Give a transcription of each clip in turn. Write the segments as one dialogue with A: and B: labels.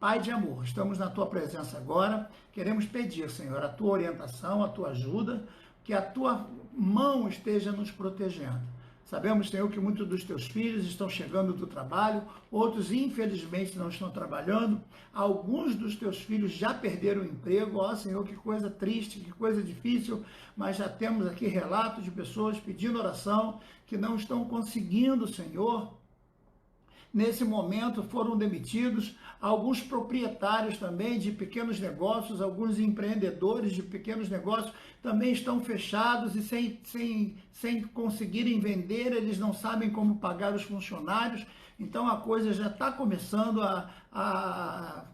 A: Pai de amor, estamos na Tua presença agora, queremos pedir, Senhor, a Tua orientação, a Tua ajuda, que a Tua mão esteja nos protegendo. Sabemos, Senhor, que muitos dos Teus filhos estão chegando do trabalho, outros, infelizmente, não estão trabalhando. Alguns dos Teus filhos já perderam o emprego. Ó, Senhor, que coisa triste, que coisa difícil, mas já temos aqui relatos de pessoas pedindo oração, que não estão conseguindo, Senhor. Nesse momento foram demitidos alguns proprietários também de pequenos negócios, alguns empreendedores de pequenos negócios também estão fechados e sem conseguirem vender, eles não sabem como pagar os funcionários. Então a coisa já está começando a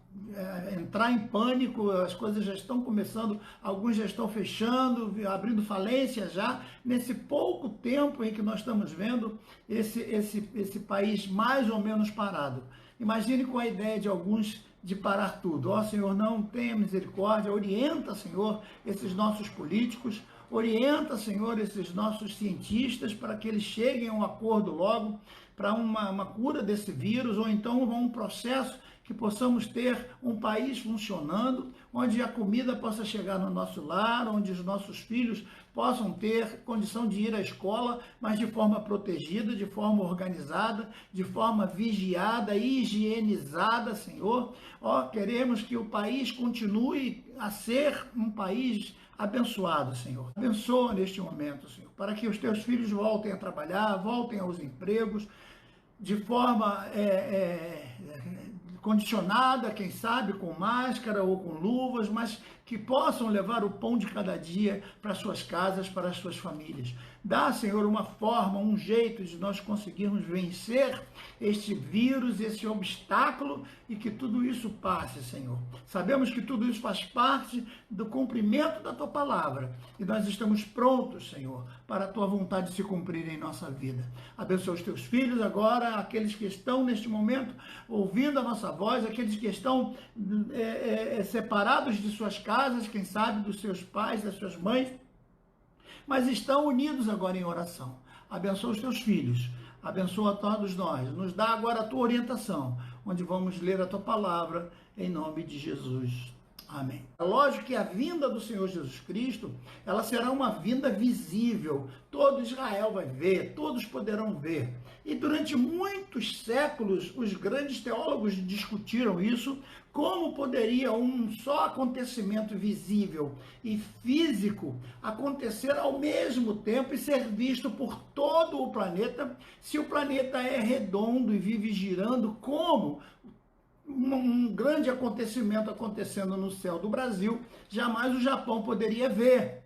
A: entrar em pânico, as coisas já estão começando, alguns já estão fechando, abrindo falência já, nesse pouco tempo em que nós estamos vendo esse país mais ou menos parado. Imagine com a ideia de alguns de parar tudo. Ó, Senhor, não tenha misericórdia, orienta, Senhor, esses nossos políticos, orienta, Senhor, esses nossos cientistas para que eles cheguem a um acordo logo para uma cura desse vírus, ou então um processo que possamos ter um país funcionando, onde a comida possa chegar no nosso lar, onde os nossos filhos possam ter condição de ir à escola, mas de forma protegida, de forma organizada, de forma vigiada, higienizada, Senhor. Ó, queremos que o país continue a ser um país abençoado, Senhor. Abençoa neste momento, Senhor, para que os teus filhos voltem a trabalhar, voltem aos empregos, de forma condicionada, quem sabe, com máscara ou com luvas, mas que possam levar o pão de cada dia para suas casas, para as suas famílias. Dá, Senhor, uma forma, um jeito de nós conseguirmos vencer este vírus, esse obstáculo, e que tudo isso passe, Senhor. Sabemos que tudo isso faz parte do cumprimento da Tua palavra, e nós estamos prontos, Senhor, para a Tua vontade se cumprir em nossa vida. Abençoa os Teus filhos agora, aqueles que estão neste momento ouvindo a nossa voz, aqueles que estão separados de suas casas, quem sabe dos seus pais, das suas mães, mas estão unidos agora em oração. Abençoa os Teus filhos, abençoa todos nós, nos dá agora a Tua orientação, onde vamos ler a Tua palavra, em nome de Jesus. Amém. É lógico que a vinda do Senhor Jesus Cristo, ela será uma vinda visível. Todo Israel vai ver, todos poderão ver. E durante muitos séculos, os grandes teólogos discutiram isso, como poderia um só acontecimento visível e físico acontecer ao mesmo tempo e ser visto por todo o planeta, se o planeta é redondo e vive girando, como um grande acontecimento acontecendo no céu do Brasil, jamais o Japão poderia ver.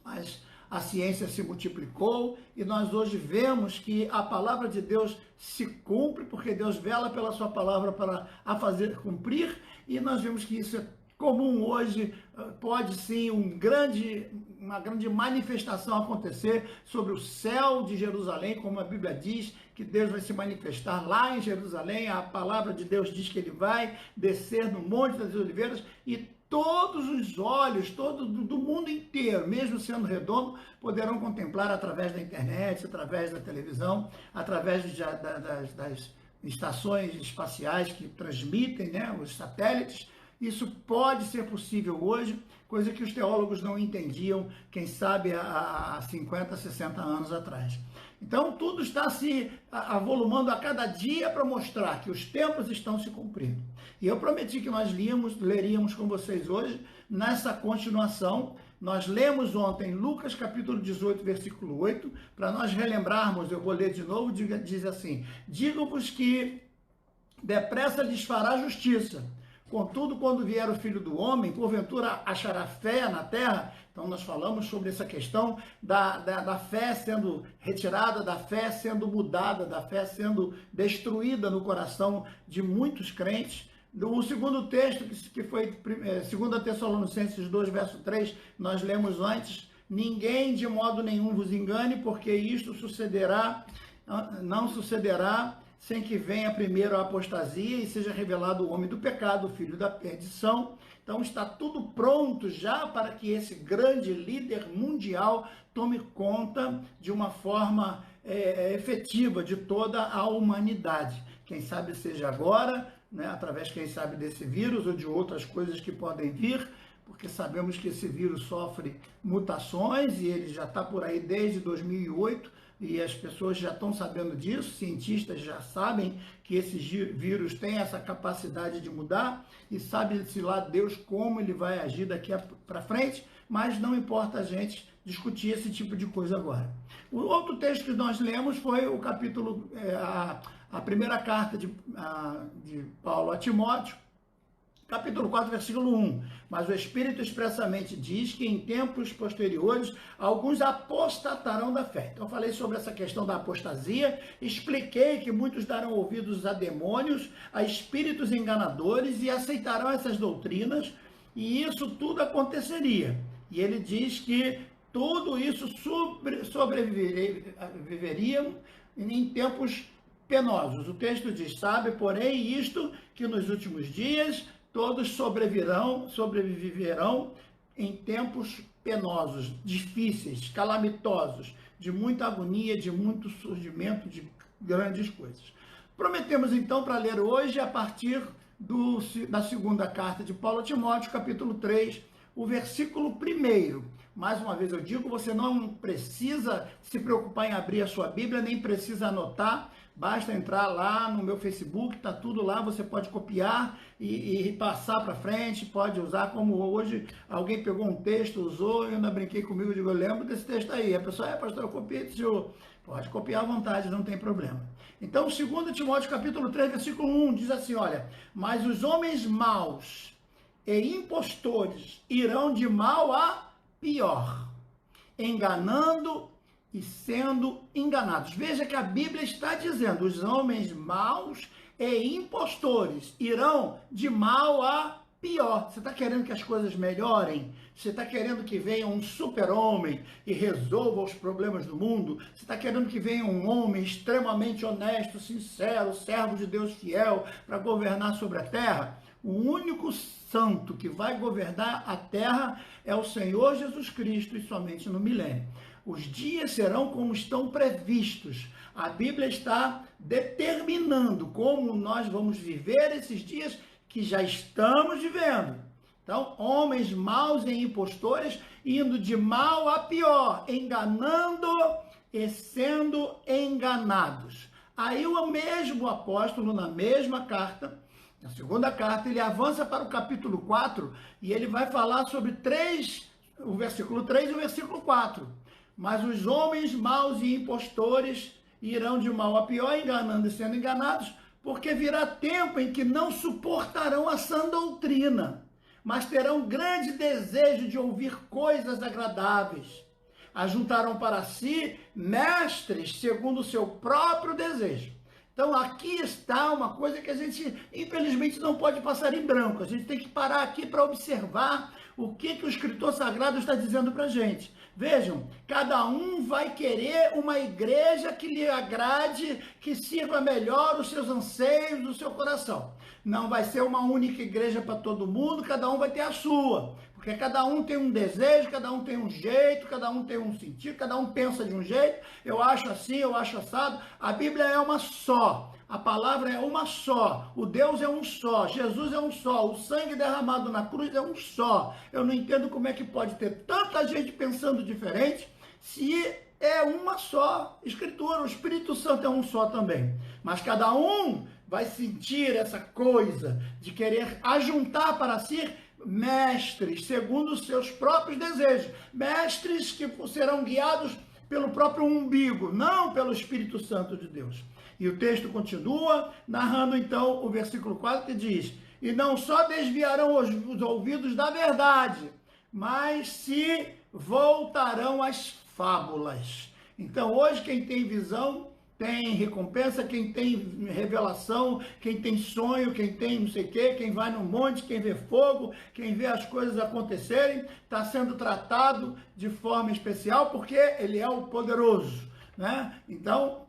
A: Mas a ciência se multiplicou e nós hoje vemos que a palavra de Deus se cumpre, porque Deus vela pela sua palavra para a fazer cumprir, e nós vemos que isso é comum hoje. Pode sim uma grande manifestação acontecer sobre o céu de Jerusalém, como a Bíblia diz, que Deus vai se manifestar lá em Jerusalém. A palavra de Deus diz que ele vai descer no Monte das Oliveiras, e todos os olhos, do mundo inteiro, mesmo sendo redondo, poderão contemplar através da internet, através da televisão, através das estações espaciais que transmitem, né, os satélites. Isso pode ser possível hoje, coisa que os teólogos não entendiam, quem sabe, há 50, 60 anos atrás. Então, tudo está se avolumando a cada dia para mostrar que os tempos estão se cumprindo. E eu prometi que nós leríamos com vocês hoje, nessa continuação. Nós lemos ontem Lucas capítulo 18, versículo 8, para nós relembrarmos. Eu vou ler de novo, diz assim: digo-vos que depressa lhes fará justiça. Contudo, quando vier o Filho do Homem, porventura achará fé na terra? Então, nós falamos sobre essa questão da fé sendo retirada, da fé sendo mudada, da fé sendo destruída no coração de muitos crentes. O segundo texto, que foi 2 Tessalonicenses 2, verso 3, nós lemos antes: ninguém de modo nenhum vos engane, porque isto não sucederá sem que venha primeiro a apostasia e seja revelado o homem do pecado, o filho da perdição. Então está tudo pronto já para que esse grande líder mundial tome conta de uma forma efetiva de toda a humanidade. Quem sabe seja agora, né, através, quem sabe, desse vírus ou de outras coisas que podem vir, porque sabemos que esse vírus sofre mutações e ele já está por aí desde 2008 e as pessoas já estão sabendo disso, cientistas já sabem que esse vírus tem essa capacidade de mudar e sabe-se lá Deus como ele vai agir daqui para frente, mas não importa a gente discutir esse tipo de coisa agora. O outro texto que nós lemos foi o capítulo, a primeira carta de Paulo a Timóteo, capítulo 4, versículo 1. Mas o Espírito expressamente diz que em tempos posteriores alguns apostatarão da fé. Então eu falei sobre essa questão da apostasia, expliquei que muitos darão ouvidos a demônios, a espíritos enganadores e aceitarão essas doutrinas, e isso tudo aconteceria. E ele diz que tudo isso sobreviveria em tempos penosos. O texto diz, sabe, porém, isto, que nos últimos dias todos sobreviverão em tempos penosos, difíceis, calamitosos, de muita agonia, de muito surgimento de grandes coisas. Prometemos então para ler hoje a partir da segunda carta de Paulo a Timóteo, capítulo 3, o versículo 1. Mais uma vez eu digo, você não precisa se preocupar em abrir a sua Bíblia, nem precisa anotar, basta entrar lá no meu Facebook, está tudo lá, você pode copiar e passar para frente, pode usar, como hoje alguém pegou um texto, usou, eu ainda brinquei comigo, eu digo, eu lembro desse texto aí, a pessoa, pastor, eu copiei do senhor, pode copiar à vontade, não tem problema. Então, 2 Timóteo capítulo 3, versículo 1, diz assim, olha, mas os homens maus e impostores irão de mal a pior, enganando e sendo enganados. Veja que a Bíblia está dizendo, os homens maus e impostores irão de mal a pior. Você está querendo que as coisas melhorem? Você está querendo que venha um super-homem e resolva os problemas do mundo? Você está querendo que venha um homem extremamente honesto, sincero, servo de Deus fiel para governar sobre a terra? O único santo que vai governar a terra é o Senhor Jesus Cristo e somente no milênio. Os dias serão como estão previstos. A Bíblia está determinando como nós vamos viver esses dias que já estamos vivendo. Então, homens maus e impostores indo de mal a pior, enganando e sendo enganados. Aí o mesmo apóstolo, na mesma carta, na segunda carta, ele avança para o capítulo 4 e ele vai falar sobre o versículo 3 e o versículo 4. Mas os homens maus e impostores irão de mal a pior, enganando e sendo enganados, porque virá tempo em que não suportarão a sã doutrina, mas terão grande desejo de ouvir coisas agradáveis. Ajuntarão para si mestres segundo o seu próprio desejo. Então aqui está uma coisa que a gente, infelizmente, não pode passar em branco. A gente tem que parar aqui para observar o que o escritor sagrado está dizendo para a gente. Vejam, cada um vai querer uma igreja que lhe agrade, que sirva melhor os seus anseios do seu coração. Não vai ser uma única igreja para todo mundo, cada um vai ter a sua. Porque cada um tem um desejo, cada um tem um jeito, cada um tem um sentido, cada um pensa de um jeito. Eu acho assim, eu acho assado. A Bíblia é uma só. A palavra é uma só. O Deus é um só. Jesus é um só. O sangue derramado na cruz é um só. Eu não entendo como é que pode ter tanta gente pensando diferente se é uma só escritura. O Espírito Santo é um só também. Mas cada um vai sentir essa coisa de querer ajuntar para si mestres segundo os seus próprios desejos, mestres que serão guiados pelo próprio umbigo, não pelo Espírito Santo de Deus. E o texto continua narrando então o versículo 4 que diz, e não só desviarão os ouvidos da verdade, mas se voltarão às fábulas. Então hoje quem tem visão tem recompensa, quem tem revelação, quem tem sonho, quem tem não sei o quê, quem vai no monte, quem vê fogo, quem vê as coisas acontecerem, está sendo tratado de forma especial porque ele é o poderoso, né? Então,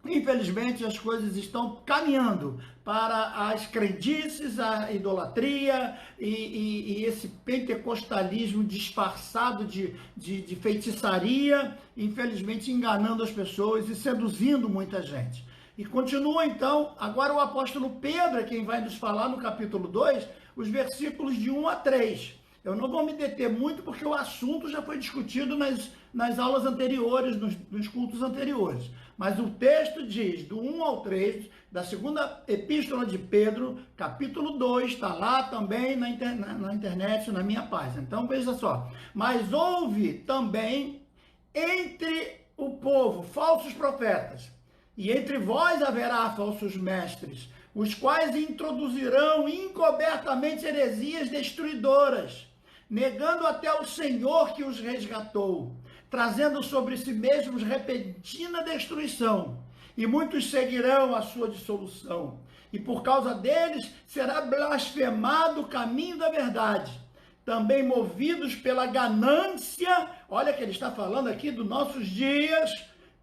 A: infelizmente, as coisas estão caminhando para as crendices, a idolatria e esse pentecostalismo disfarçado de feitiçaria, infelizmente enganando as pessoas e seduzindo muita gente. E continua então, agora o apóstolo Pedro é quem vai nos falar no capítulo 2, os versículos de 1 a 3. Eu não vou me deter muito porque o assunto já foi discutido nas aulas anteriores, nos cultos anteriores. Mas o texto diz, do 1 ao 3, da segunda epístola de Pedro, capítulo 2, está lá também na internet, na minha página. Então veja só. Mas houve também entre o povo falsos profetas, e entre vós haverá falsos mestres, os quais introduzirão encobertamente heresias destruidoras, negando até o Senhor que os resgatou, trazendo sobre si mesmos repentina destruição, e muitos seguirão a sua dissolução, e por causa deles será blasfemado o caminho da verdade, também movidos pela ganância. Olha que ele está falando aqui dos nossos dias,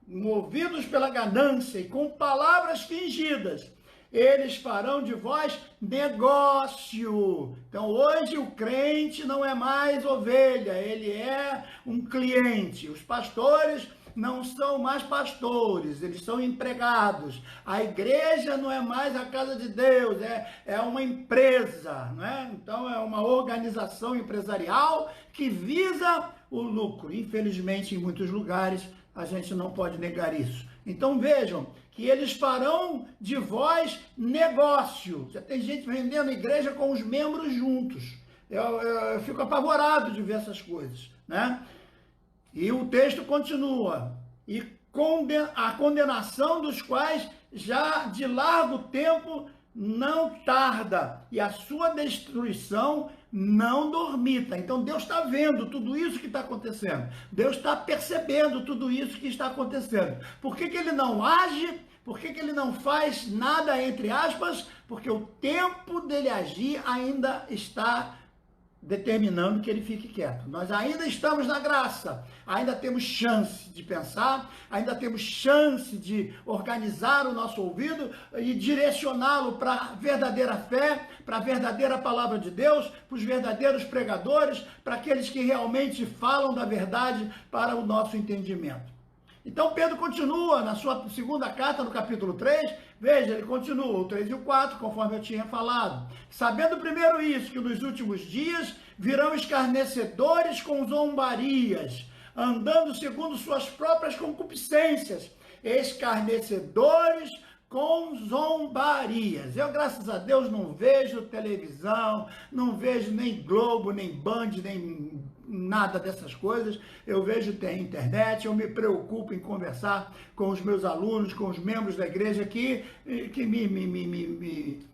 A: movidos pela ganância e com palavras fingidas, eles farão de vós negócio. Então hoje o crente não é mais ovelha, ele é um cliente. Os pastores não são mais pastores, eles são empregados. A igreja não é mais a casa de Deus, é uma empresa, não é? Então é uma organização empresarial que visa o lucro. Infelizmente, em muitos lugares, a gente não pode negar isso. Então vejam que eles farão de vós negócio. Já tem gente vendendo igreja com os membros juntos. Eu fico apavorado de ver essas coisas, né? E o texto continua. E a condenação dos quais já de largo tempo não tarda, e a sua destruição não dormita. Então Deus está vendo tudo isso que está acontecendo. Deus está percebendo tudo isso que está acontecendo. Por que ele não age? Por que ele não faz nada, entre aspas? Porque o tempo dele agir ainda está determinando que ele fique quieto. Nós ainda estamos na graça, ainda temos chance de pensar, ainda temos chance de organizar o nosso ouvido e direcioná-lo para a verdadeira fé, para a verdadeira palavra de Deus, para os verdadeiros pregadores, para aqueles que realmente falam da verdade para o nosso entendimento. Então Pedro continua na sua segunda carta, no capítulo 3, veja, ele continua, o 3 e o 4, conforme eu tinha falado. Sabendo primeiro isso, que nos últimos dias virão escarnecedores com zombarias, andando segundo suas próprias concupiscências, escarnecedores com zombarias. Eu, graças a Deus, não vejo televisão, não vejo nem Globo, nem Band, nem nada dessas coisas. Eu vejo tem internet, eu me preocupo em conversar com os meus alunos, com os membros da igreja que me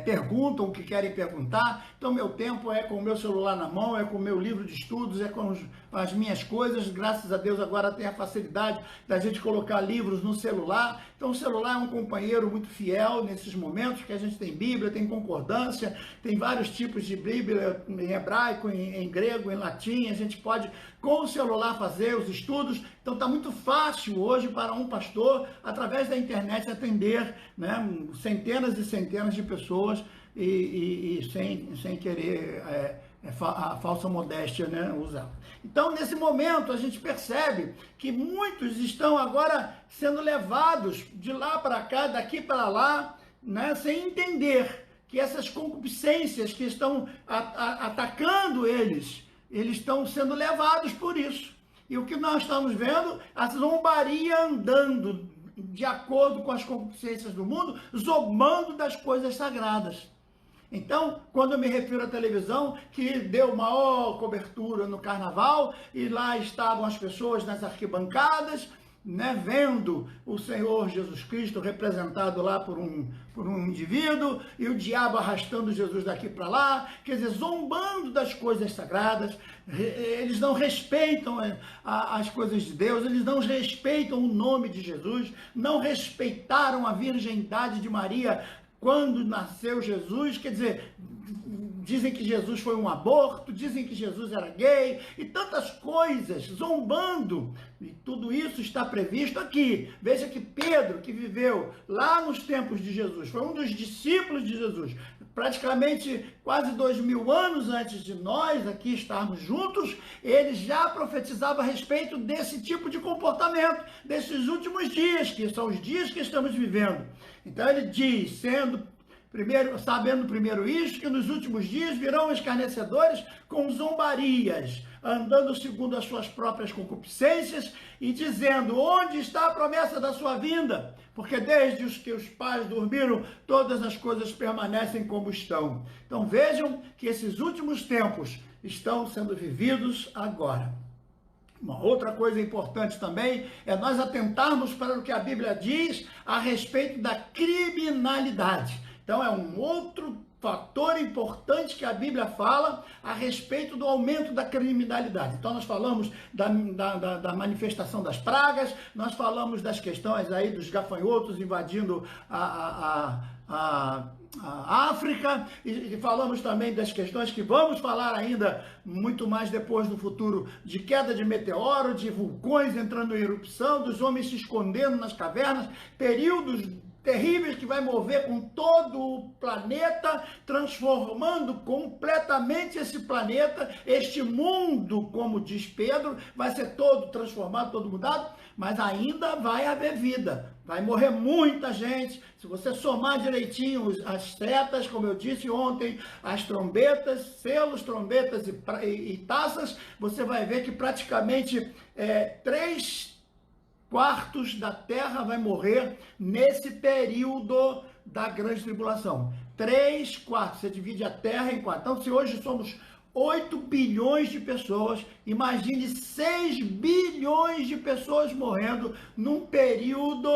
A: perguntam o que querem perguntar. Então meu tempo é com o meu celular na mão, é com o meu livro de estudos, é com as minhas coisas. Graças a Deus agora tem a facilidade da gente colocar livros no celular. Então o celular é um companheiro muito fiel nesses momentos que a gente tem Bíblia, tem concordância, tem vários tipos de Bíblia em hebraico, em grego, em latim. A gente pode com o celular fazer os estudos. Então está muito fácil hoje para um pastor, através da internet, atender, né, centenas e centenas de pessoas e sem querer a falsa modéstia, né, usar. Então, nesse momento, a gente percebe que muitos estão agora sendo levados de lá para cá, daqui para lá, né, sem entender que essas concupiscências que estão atacando eles estão sendo levados por isso. E o que nós estamos vendo, a zombaria andando de acordo com as concupiscências do mundo, zombando das coisas sagradas. Então, quando eu me refiro à televisão, que deu maior cobertura no carnaval, e lá estavam as pessoas nas arquibancadas, né, vendo o Senhor Jesus Cristo representado lá por um indivíduo, e o diabo arrastando Jesus daqui para lá, quer dizer, zombando das coisas sagradas. Eles não respeitam as coisas de Deus, eles não respeitam o nome de Jesus, não respeitaram a virgindade de Maria quando nasceu Jesus. Quer dizer, dizem que Jesus foi um aborto, dizem que Jesus era gay, e tantas coisas, zombando. E tudo isso está previsto aqui. Veja que Pedro, que viveu lá nos tempos de Jesus, foi um dos discípulos de Jesus, praticamente quase 2000 anos antes de nós aqui estarmos juntos, ele já profetizava a respeito desse tipo de comportamento, desses últimos dias, que são os dias que estamos vivendo. Então ele diz, sabendo primeiro isto, que nos últimos dias virão escarnecedores com zombarias, andando segundo as suas próprias concupiscências e dizendo, onde está a promessa da sua vinda? Porque desde os que os pais dormiram, todas as coisas permanecem como estão. Então vejam que esses últimos tempos estão sendo vividos agora. Uma outra coisa importante também é nós atentarmos para o que a Bíblia diz a respeito da criminalidade. Então é um outro fator importante que a Bíblia fala a respeito do aumento da criminalidade. Então nós falamos da manifestação das pragas, nós falamos das questões aí dos gafanhotos invadindo a África, e falamos também das questões que vamos falar ainda muito mais depois no futuro, de queda de meteoro, de vulcões entrando em erupção, dos homens se escondendo nas cavernas, períodos terríveis que vai mover com todo o planeta, transformando completamente esse planeta, este mundo, como diz Pedro, vai ser todo transformado, todo mudado, mas ainda vai haver vida, vai morrer muita gente. Se você somar direitinho as setas, como eu disse ontem, as trombetas, selos, trombetas e taças, você vai ver que praticamente 3/4 da terra vai morrer nesse período da grande tribulação. 3/4, você divide a terra em 4. Então, se hoje somos 8 bilhões de pessoas, imagine 6 bilhões de pessoas morrendo num período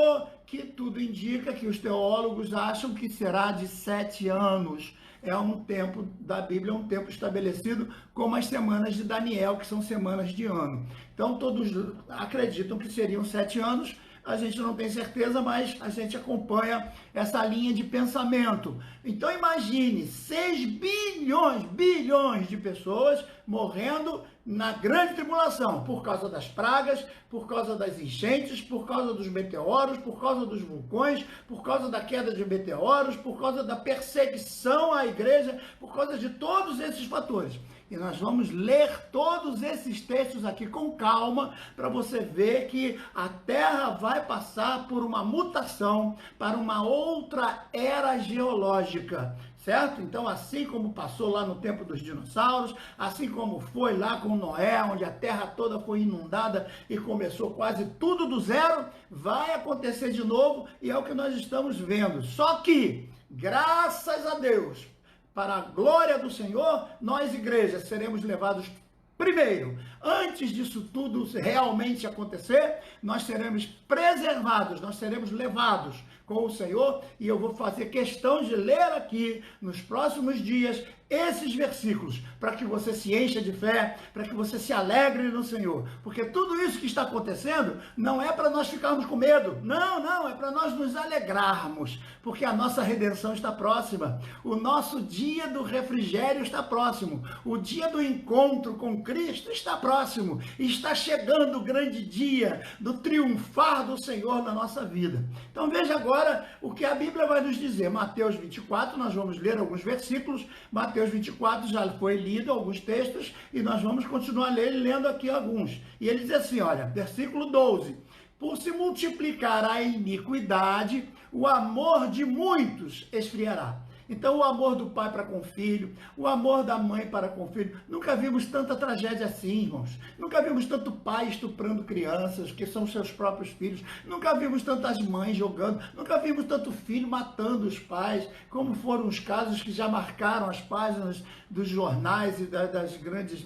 A: que tudo indica que os teólogos acham que será de 7 anos. É um tempo da Bíblia, um tempo estabelecido como as semanas de Daniel, que são semanas de ano. Então todos acreditam que seriam 7 anos, a gente não tem certeza, mas a gente acompanha essa linha de pensamento. Então imagine 6 bilhões de pessoas morrendo na grande tribulação, por causa das pragas, por causa das enchentes, por causa dos meteoros, por causa dos vulcões, por causa da queda de meteoros, por causa da perseguição à igreja, por causa de todos esses fatores. E nós vamos ler todos esses textos aqui com calma, para você ver que a Terra vai passar por uma mutação para uma outra era geológica, certo? Então, assim como passou lá no tempo dos dinossauros, assim como foi lá com Noé, onde a Terra toda foi inundada e começou quase tudo do zero, vai acontecer de novo, e é o que nós estamos vendo. Só que, graças a Deus, para a glória do Senhor, nós, igreja, seremos levados primeiro. Antes disso tudo realmente acontecer, nós seremos preservados, nós seremos levados com o Senhor, e eu vou fazer questão de ler aqui, nos próximos dias, esses versículos, para que você se encha de fé, para que você se alegre no Senhor, porque tudo isso que está acontecendo não é para nós ficarmos com medo, não, é para nós nos alegrarmos, porque a nossa redenção está próxima, o nosso dia do refrigério está próximo, o dia do encontro com Cristo está próximo, está chegando o grande dia do triunfar do Senhor na nossa vida. Então veja agora o que a Bíblia vai nos dizer. Mateus 24, nós vamos ler alguns versículos. Mateus 24 já foi lido alguns textos, e nós vamos continuar lendo aqui alguns. E ele diz assim, olha, versículo 12: por se multiplicar a iniquidade, o amor de muitos esfriará. Então o amor do pai para com o filho, o amor da mãe para com o filho, nunca vimos tanta tragédia assim, irmãos. Nunca vimos tanto pai estuprando crianças, que são seus próprios filhos. Nunca vimos tantas mães jogando, nunca vimos tanto filho matando os pais, como foram os casos que já marcaram as páginas dos jornais e das grandes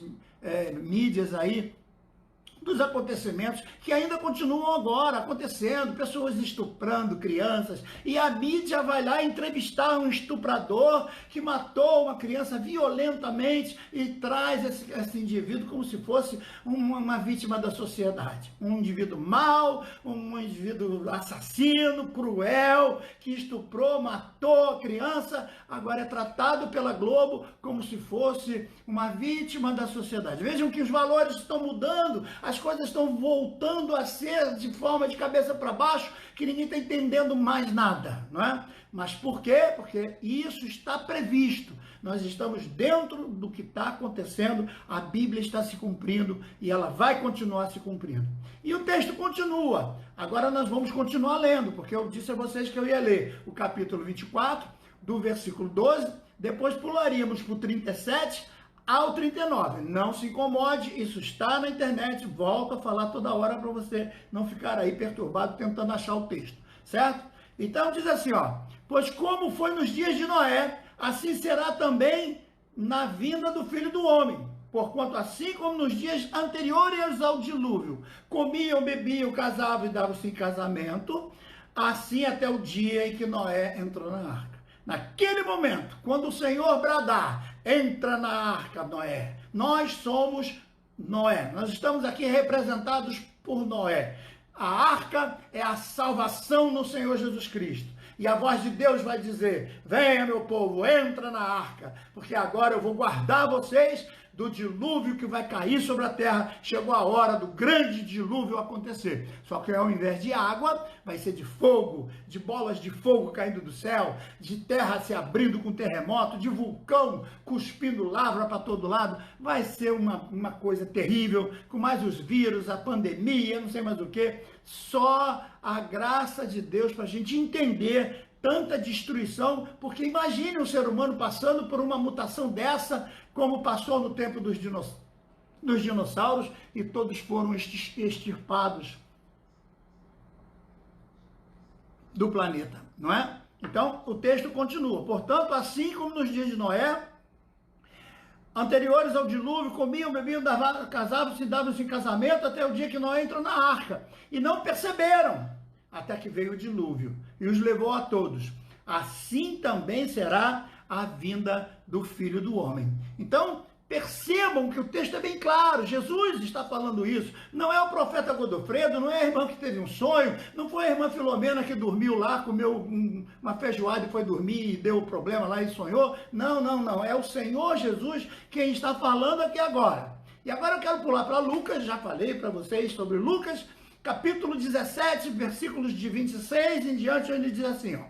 A: mídias aí, dos acontecimentos que ainda continuam agora acontecendo, pessoas estuprando crianças, e a mídia vai lá entrevistar um estuprador que matou uma criança violentamente e traz esse indivíduo como se fosse uma vítima da sociedade, um indivíduo mau, um indivíduo assassino, cruel, que estuprou, matou a criança, agora é tratado pela Globo como se fosse uma vítima da sociedade. Vejam que os valores estão mudando, as coisas estão voltando a ser de forma de cabeça para baixo, que ninguém está entendendo mais nada, não é? Mas por quê? Porque isso está previsto. Nós estamos dentro do que está acontecendo, a Bíblia está se cumprindo e ela vai continuar se cumprindo. E o texto continua. Agora nós vamos continuar lendo, porque eu disse a vocês que eu ia ler o capítulo 24, do versículo 12, depois pularíamos para o 37 ao 39. Não se incomode, isso está na internet, volto a falar toda hora para você não ficar aí perturbado tentando achar o texto, certo? Então diz assim, ó, pois como foi nos dias de Noé, assim será também na vinda do Filho do Homem. Porquanto assim como nos dias anteriores ao dilúvio, comiam, bebiam, casavam e davam-se em casamento, assim até o dia em que Noé entrou na arca. Naquele momento, quando o Senhor bradar, entra na arca, Noé. Nós somos Noé. Nós estamos aqui representados por Noé. A arca é a salvação no Senhor Jesus Cristo. E a voz de Deus vai dizer, venha meu povo, entra na arca, porque agora eu vou guardar vocês do dilúvio que vai cair sobre a terra. Chegou a hora do grande dilúvio acontecer. Só que ao invés de água, vai ser de fogo, de bolas de fogo caindo do céu, de terra se abrindo com terremoto, de vulcão cuspindo lava para todo lado. Vai ser uma coisa terrível, com mais os vírus, a pandemia, não sei mais o que. Só a graça de Deus para a gente entender tanta destruição, porque imagine um ser humano passando por uma mutação dessa, como passou no tempo dos dinossauros, e todos foram extirpados do planeta, não é? Então, o texto continua. Portanto, assim como nos dias de Noé, anteriores ao dilúvio, comiam, bebiam, casavam-se e davam-se em casamento, até o dia que Noé entrou na arca, e não perceberam, até que veio o dilúvio, e os levou a todos. Assim também será a vinda do Filho do Homem. Então, percebam que o texto é bem claro, Jesus está falando isso, não é o profeta Godofredo, não é a irmã que teve um sonho, não foi a irmã Filomena que dormiu lá, comeu uma feijoada e foi dormir e deu problema lá e sonhou, não, é o Senhor Jesus quem está falando aqui agora. E agora eu quero pular para Lucas, já falei para vocês sobre Lucas, capítulo 17, versículos de 26 em diante, onde ele diz assim, ó,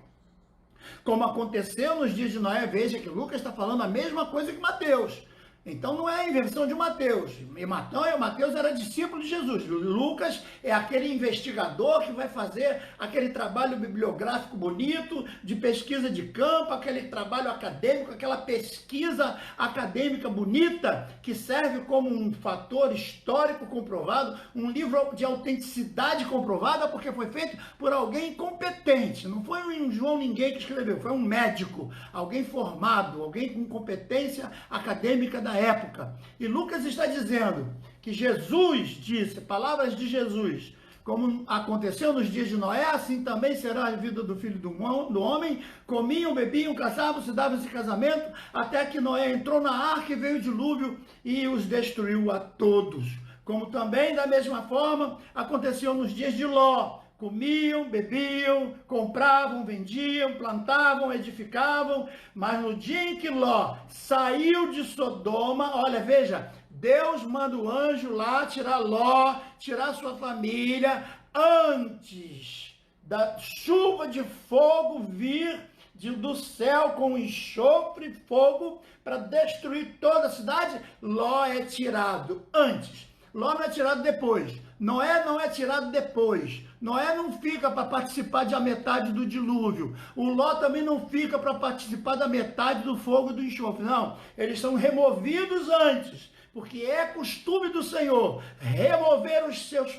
A: como aconteceu nos dias de Noé, veja que Lucas está falando a mesma coisa que Mateus. Então não é a inversão de Mateus. E Mateus era discípulo de Jesus. Lucas é aquele investigador que vai fazer aquele trabalho bibliográfico bonito, de pesquisa de campo, aquele trabalho acadêmico, aquela pesquisa acadêmica bonita, que serve como um fator histórico comprovado, um livro de autenticidade comprovada, porque foi feito por alguém competente. Não foi um João Ninguém que escreveu, foi um médico, alguém formado, alguém com competência acadêmica da época. E Lucas está dizendo que Jesus disse, palavras de Jesus, como aconteceu nos dias de Noé, assim também será a vida do Filho do Homem, comiam, bebiam, casavam-se, davam-se casamento, até que Noé entrou na arca e veio o dilúvio e os destruiu a todos. Como também, da mesma forma, aconteceu nos dias de Ló. Comiam, bebiam, compravam, vendiam, plantavam, edificavam, mas no dia em que Ló saiu de Sodoma, olha, veja, Deus manda o anjo lá tirar Ló, tirar sua família, antes da chuva de fogo vir do céu com enxofre e fogo para destruir toda a cidade. Ló é tirado antes. Ló não é tirado depois. Noé não é tirado depois. Noé não fica para participar da metade do dilúvio. O Ló também não fica para participar da metade do fogo e do enxofre. Não, eles são removidos antes. Porque é costume do Senhor remover os seus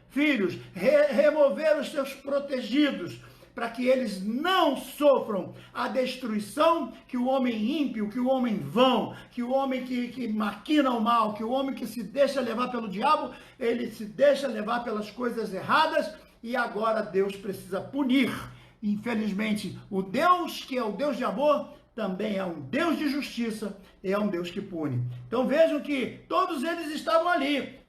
A: filhos, remover os seus protegidos, para que eles não sofram a destruição que o homem ímpio, que o homem vão, que o homem que maquina o mal, que o homem que se deixa levar pelo diabo, ele se deixa levar pelas coisas erradas, e agora Deus precisa punir. Infelizmente, o Deus que é o Deus de amor, também é um Deus de justiça, e é um Deus que pune. Então vejam que todos eles estavam ali,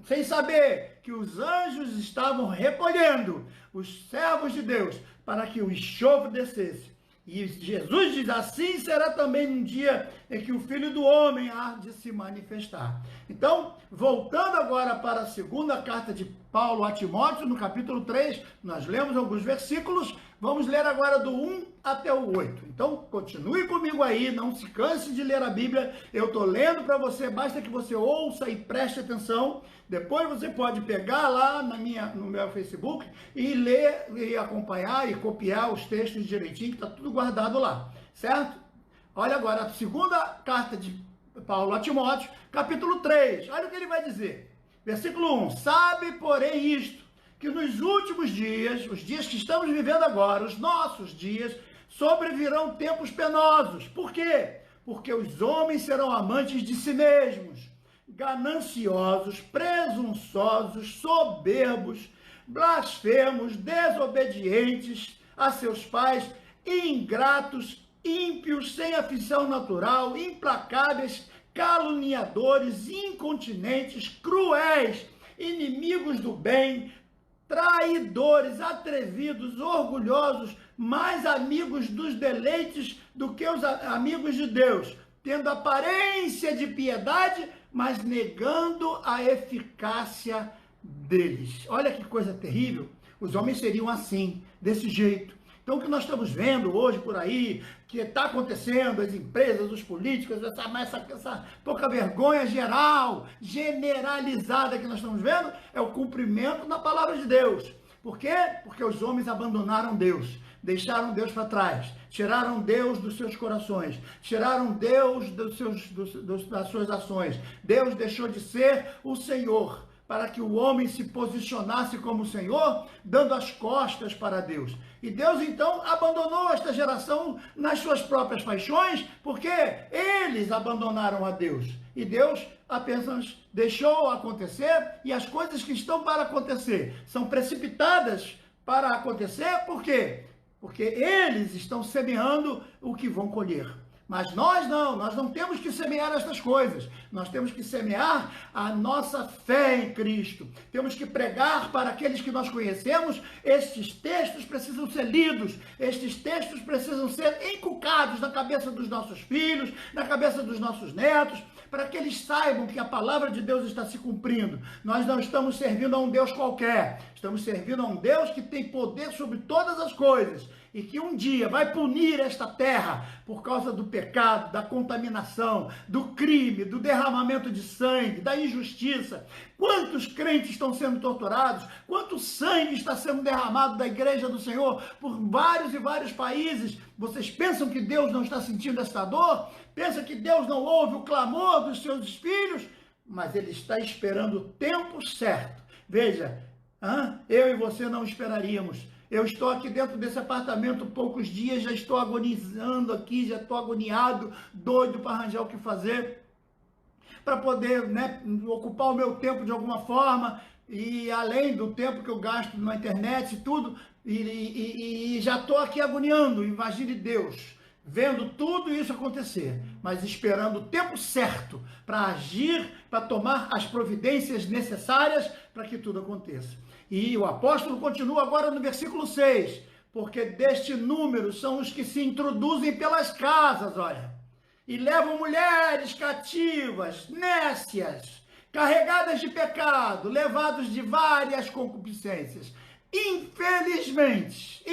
A: sem saber que os anjos estavam recolhendo os servos de Deus para que o enxofre descesse E Jesus diz, assim será também um dia em que o Filho do Homem há de se manifestar. Então, voltando agora para a segunda carta de Paulo a Timóteo, no capítulo 3, nós lemos alguns versículos, vamos ler agora do 1 até o 8. Então, continue comigo aí, não se canse de ler a Bíblia, eu estou lendo para você, basta que você ouça e preste atenção. Depois você pode pegar lá no meu Facebook e ler, e acompanhar e copiar os textos direitinho, que está tudo guardado lá, certo? Olha agora, a segunda carta de Paulo a Timóteo, capítulo 3, olha o que ele vai dizer. Versículo 1, sabe, porém, isto, que nos últimos dias, os dias que estamos vivendo agora, os nossos dias, sobrevirão tempos penosos. Por quê? Porque os homens serão amantes de si mesmos, gananciosos, presunçosos, soberbos, blasfemos, desobedientes a seus pais, ingratos, ímpios, sem afeição natural, implacáveis, caluniadores, incontinentes, cruéis, inimigos do bem, traidores, atrevidos, orgulhosos, mais amigos dos deleites do que os amigos de Deus, tendo aparência de piedade, mas negando a eficácia deles. Olha que coisa terrível. Os homens seriam assim, desse jeito. Então, o que nós estamos vendo hoje por aí, que está acontecendo, as empresas, os políticos, essa pouca vergonha geral, generalizada que nós estamos vendo, é o cumprimento da palavra de Deus. Por quê? Porque os homens abandonaram Deus, deixaram Deus para trás, tiraram Deus dos seus corações, tiraram Deus das suas ações. Deus deixou de ser o Senhor, para que o homem se posicionasse como Senhor, dando as costas para Deus. E Deus, então, abandonou esta geração nas suas próprias paixões, porque eles abandonaram a Deus. E Deus apenas deixou acontecer, e as coisas que estão para acontecer são precipitadas para acontecer, por quê? Porque eles estão semeando o que vão colher. Mas nós não temos que semear estas coisas, nós temos que semear a nossa fé em Cristo, temos que pregar para aqueles que nós conhecemos. Estes textos precisam ser lidos, estes textos precisam ser inculcados na cabeça dos nossos filhos, na cabeça dos nossos netos, para que eles saibam que a palavra de Deus está se cumprindo. Nós não estamos servindo a um Deus qualquer, estamos servindo a um Deus que tem poder sobre todas as coisas, e que um dia vai punir esta terra por causa do pecado, da contaminação, do crime, do derramamento de sangue, da injustiça. Quantos crentes estão sendo torturados? Quanto sangue está sendo derramado da igreja do Senhor por vários e vários países? Vocês pensam que Deus não está sentindo esta dor? Pensam que Deus não ouve o clamor dos seus filhos? Mas Ele está esperando o tempo certo. Veja, eu e você não esperaríamos. Eu estou aqui dentro desse apartamento poucos dias, já estou agonizando aqui, já estou agoniado, doido para arranjar o que fazer, para poder, ocupar o meu tempo de alguma forma, e além do tempo que eu gasto na internet e tudo, e já estou aqui agoniando. Imagine Deus vendo tudo isso acontecer, mas esperando o tempo certo para agir, para tomar as providências necessárias para que tudo aconteça. E o apóstolo continua agora no versículo 6, porque deste número são os que se introduzem pelas casas, olha, e levam mulheres cativas, nécias, carregadas de pecado, levados de várias concupiscências. Infelizmente,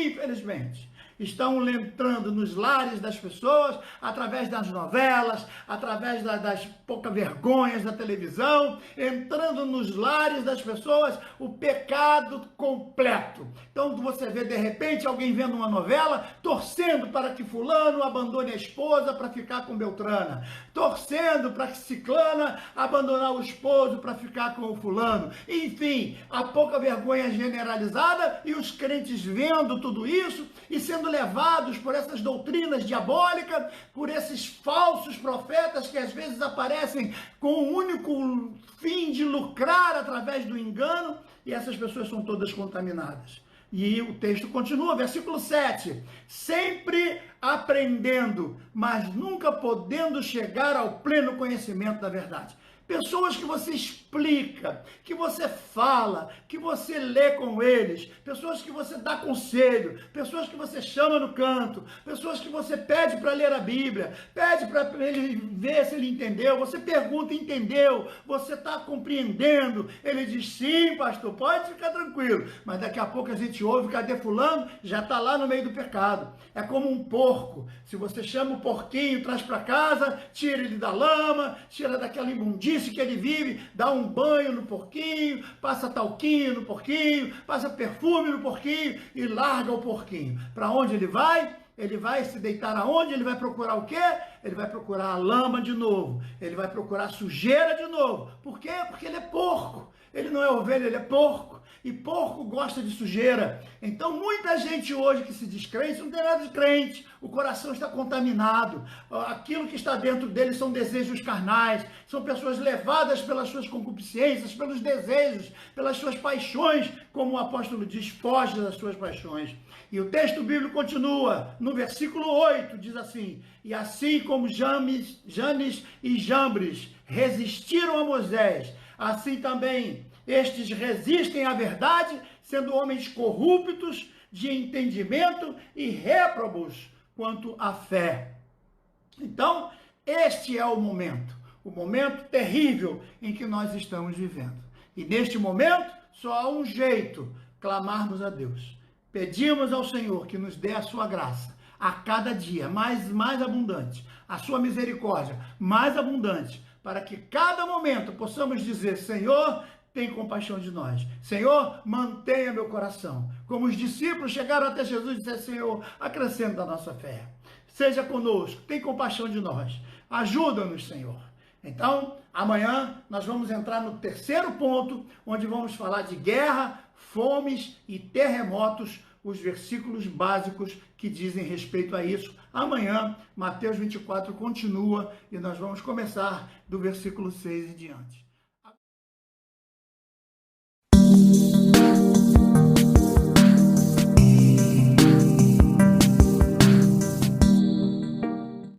A: estão entrando nos lares das pessoas, através das novelas, através das poucas vergonhas da televisão, entrando nos lares das pessoas o pecado completo. Então você vê de repente alguém vendo uma novela, torcendo para que fulano abandone a esposa para ficar com Beltrana, torcendo para que ciclana abandonar o esposo para ficar com o fulano. Enfim, a pouca vergonha generalizada, e os crentes vendo tudo isso e sendo levados por essas doutrinas diabólicas, por esses falsos profetas que às vezes aparecem com o único fim de lucrar através do engano, e essas pessoas são todas contaminadas. E o texto continua, versículo 7, sempre aprendendo, mas nunca podendo chegar ao pleno conhecimento da verdade. pessoas que você explica, que você fala, que você lê com eles, pessoas que você dá conselho, pessoas que você chama no canto, pessoas que você pede para ler a Bíblia, pede para ele ver se ele entendeu, você pergunta, entendeu, você está compreendendo, ele diz, sim, pastor, pode ficar tranquilo, mas daqui a pouco a gente ouve, cadê fulano? Já está lá no meio do pecado. É como um porco, se você chama o porquinho, traz para casa, tira ele da lama, tira daquela imundície que ele vive, dá um banho no porquinho, passa talquinho no porquinho, passa perfume no porquinho e larga o porquinho. Para onde ele vai? Ele vai se deitar aonde? Ele vai procurar o quê? Ele vai procurar a lama de novo. Ele vai procurar a sujeira de novo. Por quê? Porque ele é porco. Ele não é ovelha, ele é porco. E porco gosta de sujeira. Então, muita gente hoje que se diz crente não tem nada de crente. O coração está contaminado. Aquilo que está dentro dele são desejos carnais. São pessoas levadas pelas suas concupiscências, pelos desejos, pelas suas paixões. Como o apóstolo diz, foge das suas paixões. E o texto bíblico continua, no versículo 8, diz assim, e assim como Janes e Jambres resistiram a Moisés, assim também estes resistem à verdade, sendo homens corruptos de entendimento e réprobos quanto à fé. Então, este é o momento terrível em que nós estamos vivendo. E neste momento, só há um jeito, clamarmos a Deus. Pedimos ao Senhor que nos dê a sua graça a cada dia, mais abundante, a sua misericórdia mais abundante, para que cada momento possamos dizer, Senhor, tem compaixão de nós. Senhor, mantenha meu coração. Como os discípulos chegaram até Jesus e disseram, Senhor, acrescenta a nossa fé. Seja conosco, tem compaixão de nós. Ajuda-nos, Senhor. Então, amanhã nós vamos entrar no terceiro ponto, onde vamos falar de guerra, fomes e terremotos, os versículos básicos que dizem respeito a isso. Amanhã, Mateus 24 continua e nós vamos começar do versículo 6 em diante.